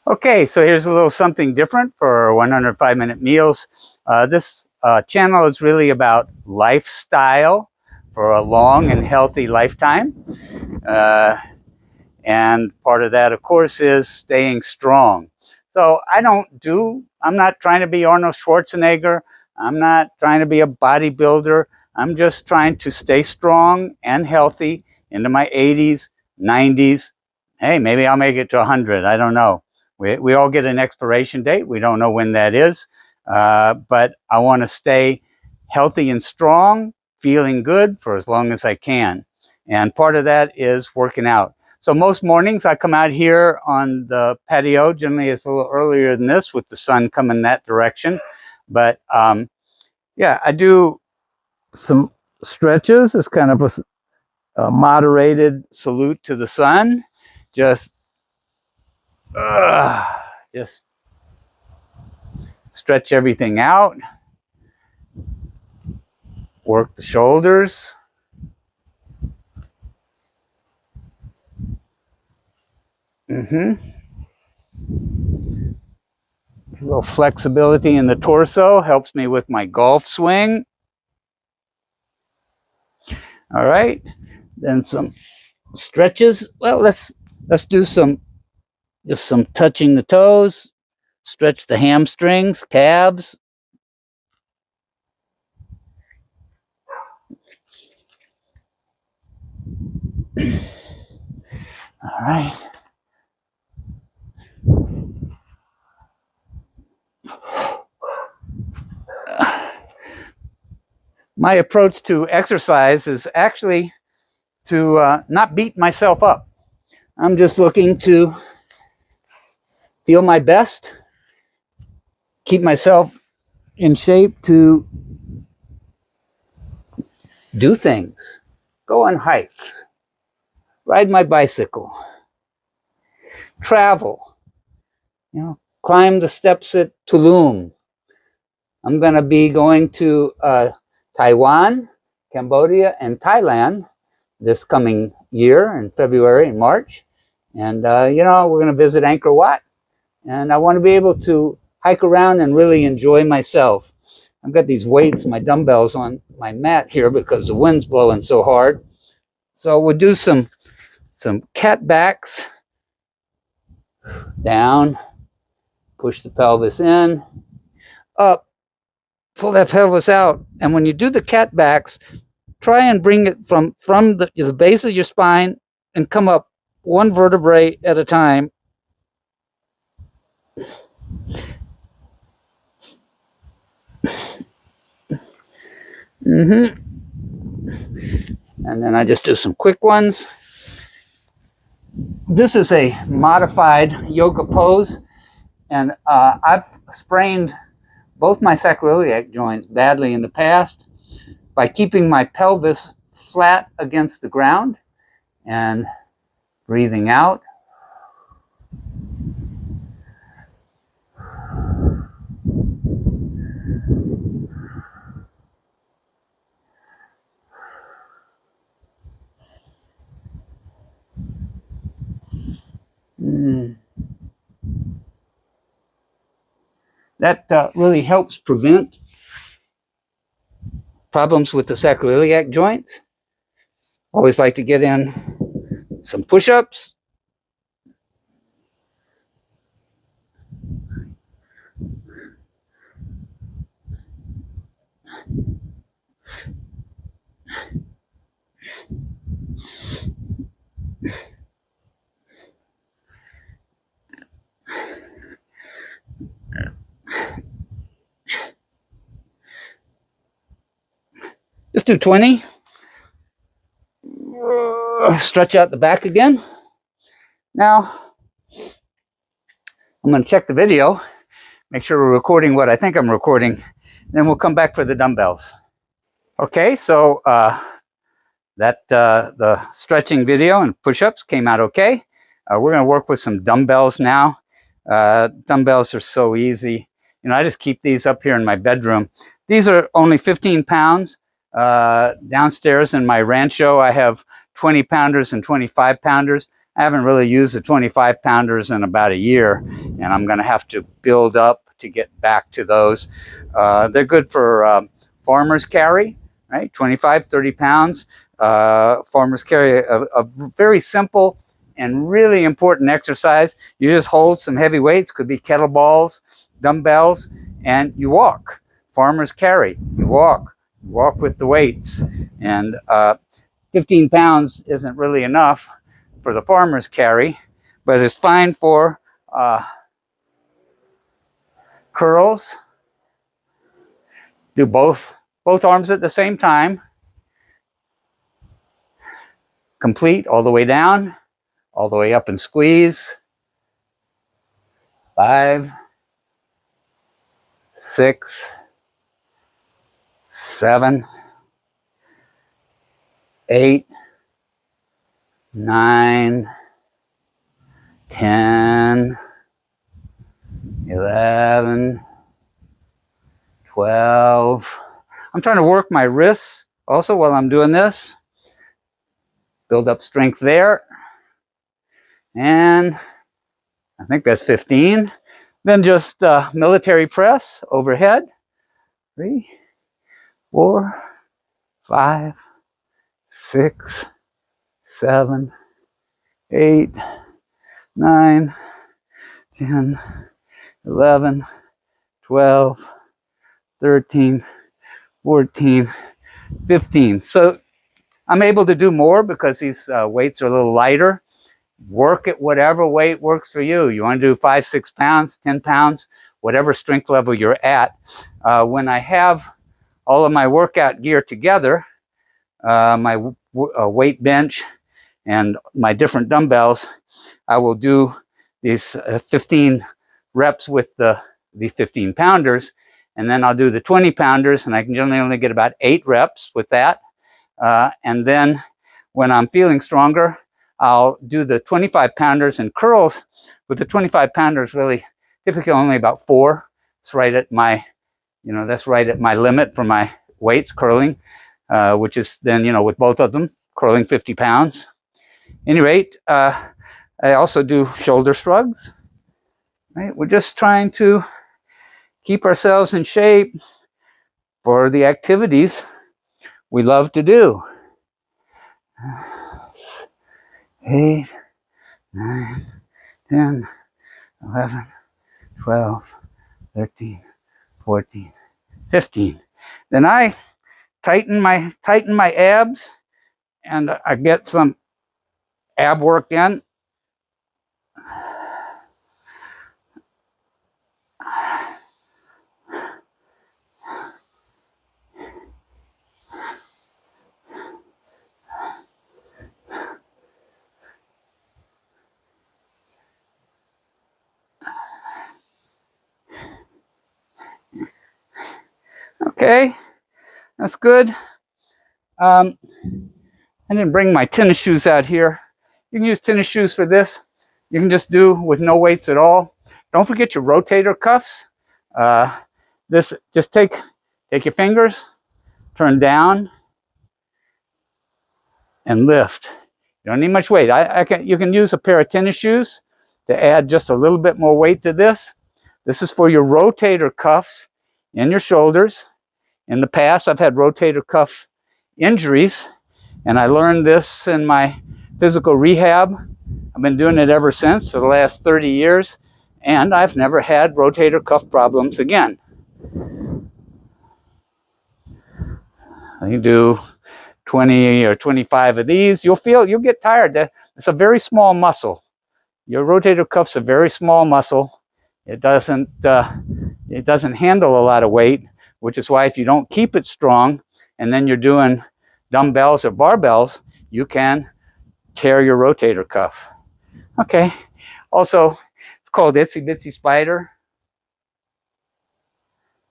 Okay, so here's a little something different for 105-minute meals. This channel is really about lifestyle for a long and healthy lifetime. And part of that, of course, is staying strong. So I'm not trying to be Arnold Schwarzenegger. I'm not trying to be a bodybuilder. I'm just trying to stay strong and healthy into my 80s, 90s. Hey, maybe I'll make it to 100. I don't know. We all get an expiration date. We don't know when that is. But I want to stay healthy and strong, feeling good for as long as I can. And part of that is working out. So most mornings I come out here on the patio. Generally it's a little earlier than this with the sun coming that direction. But yeah, I do some stretches. It's kind of a moderated salute to the sun. Just stretch everything out. Work the shoulders. A little flexibility in the torso helps me with my golf swing. All right, then some stretches. Well, let's do some touching the toes. Stretch the hamstrings, calves. All right. My approach to exercise is actually to not beat myself up. I'm just looking to feel my best, keep myself in shape to do things, go on hikes, ride my bicycle, travel, climb the steps at Tulum. I'm going to be going to Taiwan, Cambodia, and Thailand this coming year in February and March. And, we're going to visit Angkor Wat. And I want to be able to hike around and really enjoy myself. I've got these weights, my dumbbells on my mat here because the wind's blowing so hard. So we'll do some cat backs. Down, push the pelvis in, up, pull that pelvis out. And when you do the cat backs, try and bring it from the base of your spine and come up one vertebrae at a time. And then I just do some quick ones. This is a modified yoga pose, and I've sprained both my sacroiliac joints badly in the past by keeping my pelvis flat against the ground and breathing out. That really helps prevent problems with the sacroiliac joints. Always like to get in some push-ups. Just do 20. Stretch out the back again. Now, I'm going to check the video, make sure we're recording what I think I'm recording. Then we'll come back for the dumbbells. Okay, so the stretching video and push-ups came out okay. We're going to work with some dumbbells now. Dumbbells are so easy. I just keep these up here in my bedroom. These are only 15 pounds. Downstairs in my rancho, I have 20 pounders and 25 pounders. I haven't really used the 25 pounders in about a year, and I'm going to have to build up to get back to those. They're good for farmers carry, right? 25, 30 pounds. Farmers carry a very simple and really important exercise. You just hold some heavy weights, could be kettlebells, dumbbells, and you walk. Farmers carry, you walk with the weights. And 15 pounds isn't really enough for the farmer's carry, but it's fine for curls. Do both arms at the same time. Complete all the way down, all the way up and squeeze. 5, 6, 7, 8, 9, 10, 11, 12. I'm trying to work my wrists also while I'm doing this. Build up strength there. And I think that's 15. Then just military press overhead. 3, 4, 5, 6, 7, 8, 9, 10, 11, 12, 13, 14, 15. So I'm able to do more because these weights are a little lighter. Work at whatever weight works for you. You want to do 5, 6 pounds, 10 pounds, whatever strength level you're at. When I have all of my workout gear together, my weight bench and my different dumbbells, I will do these 15 reps with these 15 pounders, and then I'll do the 20 pounders, and I can generally only get about 8 reps with that. And then when I'm feeling stronger, I'll do the 25 pounders and curls. With the 25 pounders, really typically only about 4. It's right at my, that's right at my limit for my weights curling, which is then, with both of them, curling 50 pounds. At any rate, I also do shoulder shrugs. Right? We're just trying to keep ourselves in shape for the activities we love to do. 8, 9, 10, 11, 12, 13, 14, 15. Then I tighten my abs, and I get some ab work in. Okay, that's good. I didn't bring my tennis shoes out here. You can use tennis shoes for this. You can just do with no weights at all. Don't forget your rotator cuffs. This, just take your fingers, turn down, and lift. You don't need much weight. You can use a pair of tennis shoes to add just a little bit more weight to this. This is for your rotator cuffs in your shoulders. In the past, I've had rotator cuff injuries, and I learned this in my physical rehab. I've been doing it ever since for the last 30 years, and I've never had rotator cuff problems again. You do 20 or 25 of these, you'll get tired. It's a very small muscle. Your rotator cuff's a very small muscle. It doesn't handle a lot of weight, which is why if you don't keep it strong and then you're doing dumbbells or barbells, you can tear your rotator cuff. Okay. Also, it's called Itsy Bitsy Spider.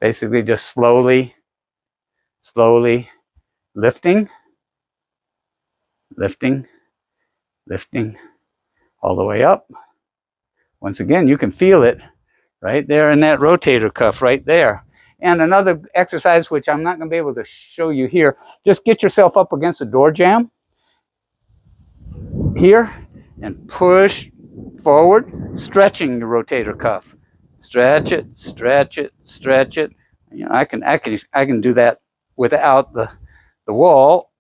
Basically just slowly lifting, all the way up. Once again, you can feel it right there in that rotator cuff right there. And another exercise, which I'm not going to be able to show you here, just get yourself up against a door jamb here, and push forward, stretching the rotator cuff. Stretch it, stretch it, stretch it. You know, I can do that without the wall.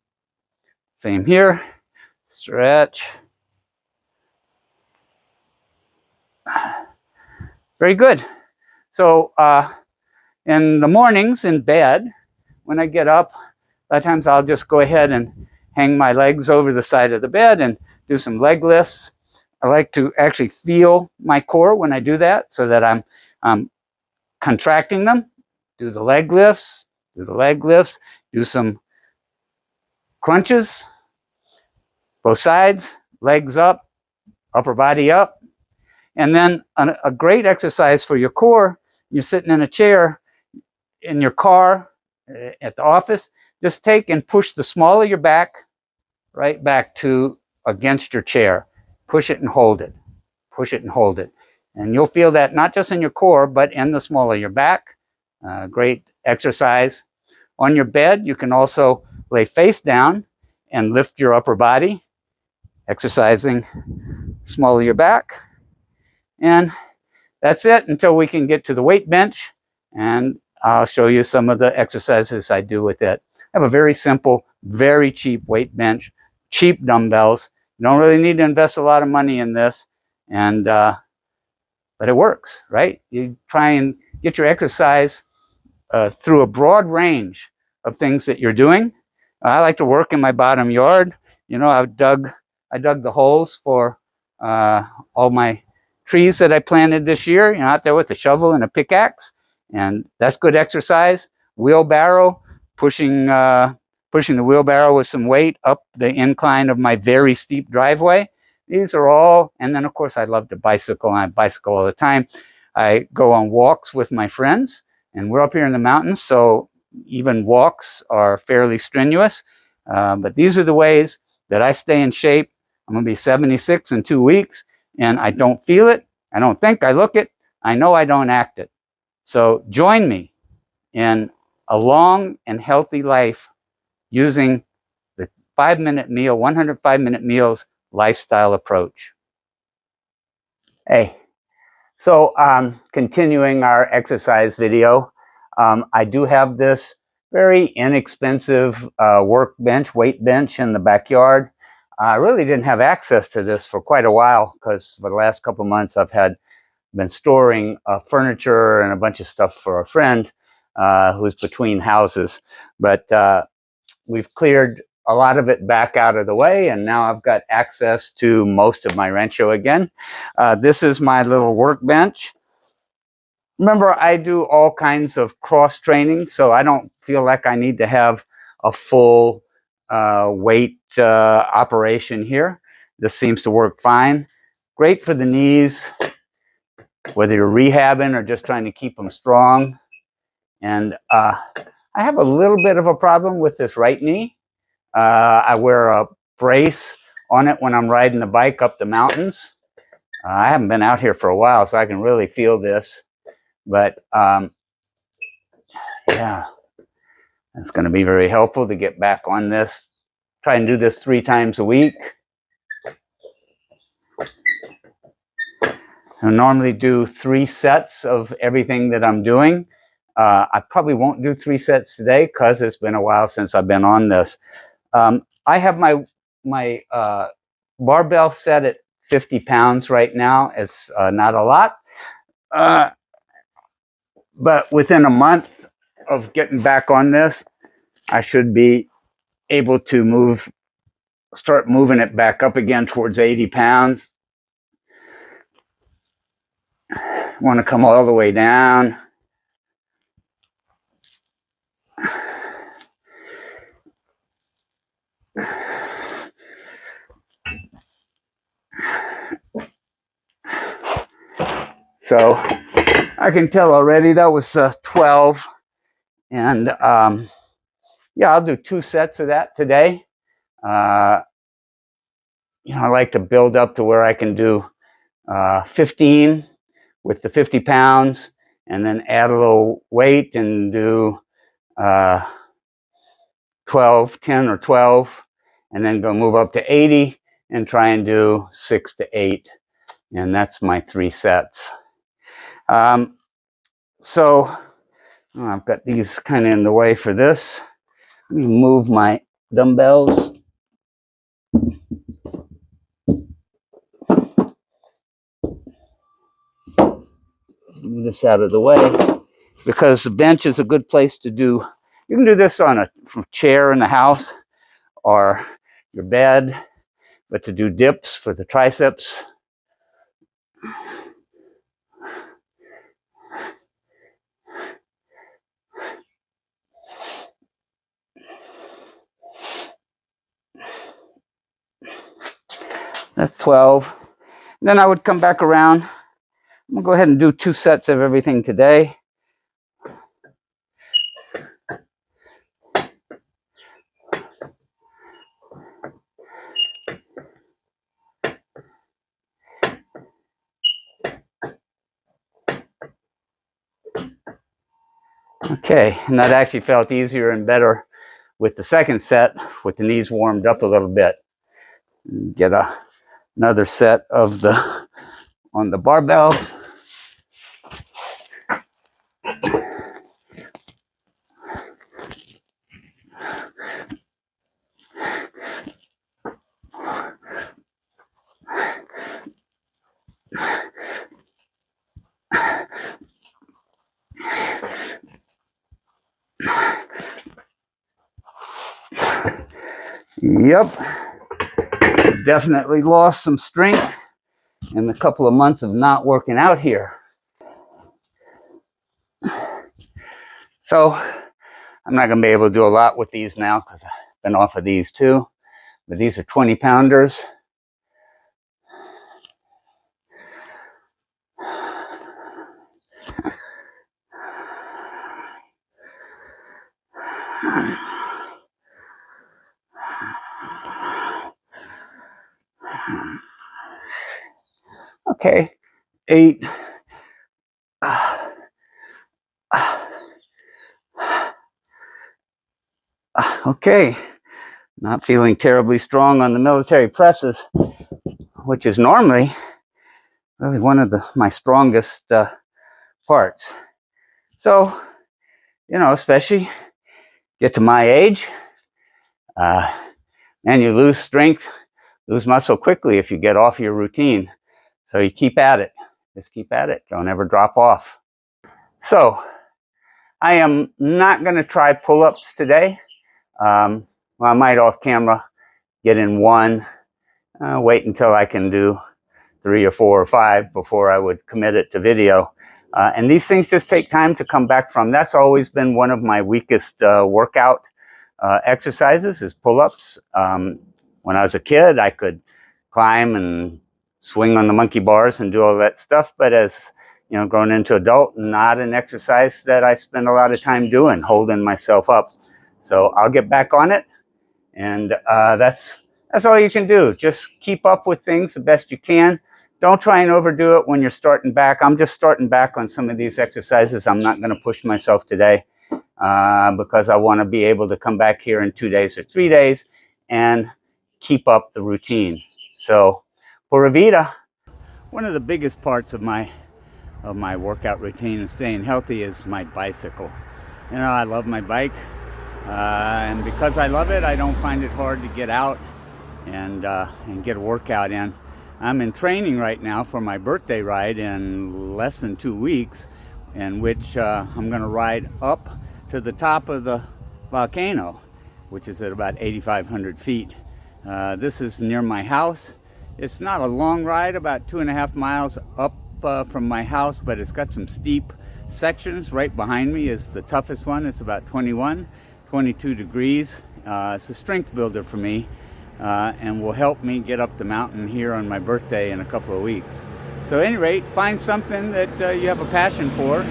Same here. Stretch. Very good. So in the mornings in bed, when I get up, a lot of times I'll just go ahead and hang my legs over the side of the bed and do some leg lifts. I like to actually feel my core when I do that so that I'm contracting them. Do the leg lifts, do some crunches, both sides, legs up, upper body up. And then a great exercise for your core, you're sitting in a chair in your car, at the office, just take and push the small of your back right back to against your chair. Push it and hold it. Push it and hold it. And you'll feel that not just in your core, but in the small of your back. Great exercise. On your bed, you can also lay face down and lift your upper body, exercising small of your back. And that's it until we can get to the weight bench, and I'll show you some of the exercises I do with it. I have a very simple, very cheap weight bench, cheap dumbbells. You don't really need to invest a lot of money in this, and but it works, right? You try and get your exercise through a broad range of things that you're doing. I like to work in my bottom yard. You know, I dug the holes for all my trees that I planted this year, you know, out there with a shovel and a pickaxe, and that's good exercise. Wheelbarrow, pushing the wheelbarrow with some weight up the incline of my very steep driveway. These are all, and then of course I love to bicycle, and I bicycle all the time. I go on walks with my friends, and we're up here in the mountains, so even walks are fairly strenuous. But these are the ways that I stay in shape. I'm going to be 76 in 2 weeks, and I don't feel it. I don't think I look it. I know I don't act it. So join me in a long and healthy life using the 5-minute meal, 105-minute meals lifestyle approach. Hey, so continuing our exercise video, I do have this very inexpensive weight bench in the backyard. I really didn't have access to this for quite a while because for the last couple of months I've been storing furniture and a bunch of stuff for a friend who's between houses. But we've cleared a lot of it back out of the way, and now I've got access to most of my rancho again. This is my little workbench. Remember, I do all kinds of cross training, so I don't feel like I need to have a full weight operation here. This seems to work fine. Great for the knees, whether you're rehabbing or just trying to keep them strong. And I have a little bit of a problem with this right knee. I wear a brace on it when I'm riding the bike up the mountains. I haven't been out here for a while, so I can really feel this. But yeah, it's going to be very helpful to get back on this. Try and do this 3 times a week. I normally do 3 sets of everything that I'm doing. I probably won't do 3 sets today because it's been a while since I've been on this. I have my barbell set at 50 pounds right now. It's not a lot. But within a month of getting back on this, I should be able to start moving it back up again towards 80 pounds. Want to come all the way down. So I can tell already that was 12. And yeah, I'll do 2 sets of that today. You know, I like to build up to where I can do 15 with the 50 pounds, and then add a little weight and do 10 or 12, and then go move up to 80, and try and do 6 to 8. And that's my 3 sets. So I've got these kind of in the way for this. Let me move my dumbbells. Move this out of the way, because the bench is a good place to do. You can do this on a chair in the house or your bed, but to do dips for the triceps. That's 12. Then I would come back around. I'm gonna go ahead and do 2 sets of everything today. Okay, and that actually felt easier and better with the second set, with the knees warmed up a little bit. Get another set of on the barbells. Yep, definitely lost some strength in the couple of months of not working out here. So I'm not going to be able to do a lot with these now because I've been off of these too. But these are 20 pounders. Okay, 8. Okay, not feeling terribly strong on the military presses, which is normally really one of my strongest parts. So, especially get to my age, and you lose strength, lose muscle quickly if you get off your routine. So you keep at it. Just keep at it. Don't ever drop off. So I am not going to try pull-ups today. Well, I might off camera get in 1. Wait until I can do 3 or 4 or 5 before I would commit it to video. And these things just take time to come back from. That's always been one of my weakest workout exercises, is pull-ups. When I was a kid, I could climb and swing on the monkey bars and do all that stuff, but as grown into adult, not an exercise that I spend a lot of time doing, holding myself up. So I'll get back on it, and that's all you can do. Just keep up with things the best you can. Don't try and overdo it when you're starting back. I'm just starting back on some of these exercises. I'm not going to push myself today because I want to be able to come back here in 2 days or 3 days and keep up the routine. So, Pura Vida. One of the biggest parts of my workout routine and staying healthy is my bicycle. I love my bike, and because I love it, I don't find it hard to get out and get a workout in. I'm in training right now for my birthday ride in less than 2 weeks, in which I'm going to ride up to the top of the volcano, which is at about 8,500 feet. This is near my house. It's not a long ride, about 2.5 miles up from my house, but it's got some steep sections. Right behind me is the toughest one. It's about 22 degrees. It's a strength builder for me, and will help me get up the mountain here on my birthday in a couple of weeks. So at any rate, find something that you have a passion for.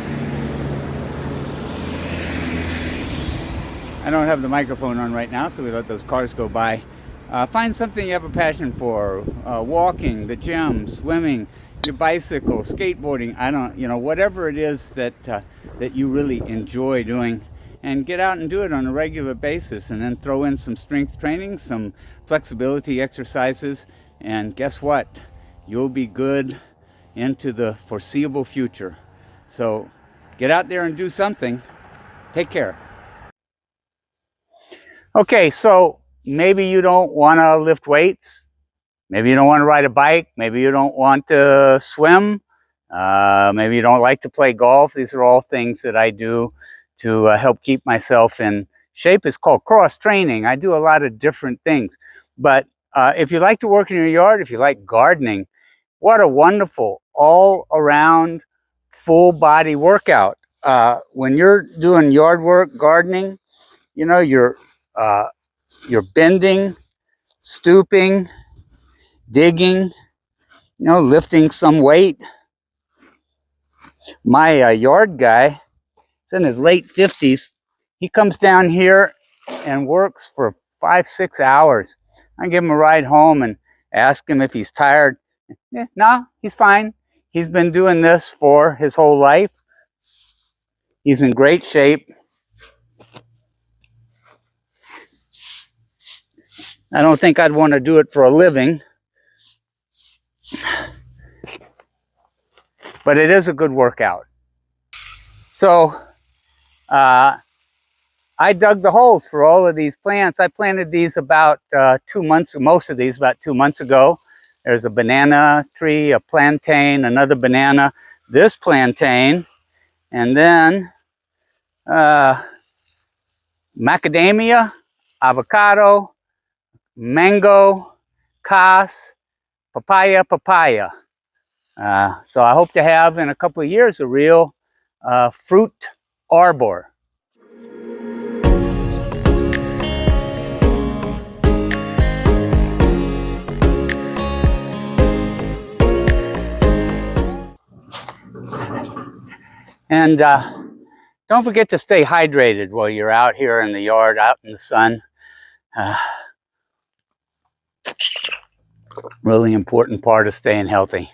I don't have the microphone on right now, so we let those cars go by. Find something you have a passion for. Walking, the gym, swimming, your bicycle, skateboarding. Whatever it is that you really enjoy doing, and get out and do it on a regular basis, and then throw in some strength training, some flexibility exercises, And guess what? You'll be good into the foreseeable future. So get out there and do something. Take care. Okay, so maybe you don't want to lift weights. Maybe you don't want to ride a bike. Maybe you don't want to swim. Maybe you don't like to play golf. These are all things that I do to help keep myself in shape. It's called cross training. I do a lot of different things. But if you like to work in your yard, if you like gardening, what a wonderful all around full body workout. When you're doing yard work, gardening, you know, you're bending, stooping, digging, you know, lifting some weight. My yard guy is in his late 50s. He comes down here and works for 5-6 hours. I give him a ride home and ask him if he's tired. No, he's fine. He's been doing this for his whole life. He's in great shape. I don't think I'd want to do it for a living, but it is a good workout. So I dug the holes for all of these plants. I planted these about 2 months, most of these about 2 months ago. There's a banana tree, a plantain, another banana, this plantain, and then macadamia, avocado, mango, cas, papaya. So I hope to have in a couple of years a real fruit arbor. And don't forget to stay hydrated while you're out here in the yard, out in the sun. Really important part of staying healthy.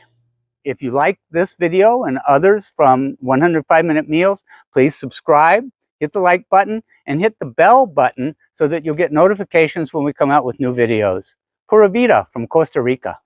If you like this video and others from 105-Minute Meals, please subscribe, hit the like button, and hit the bell button so that you'll get notifications when we come out with new videos. Pura vida from Costa Rica.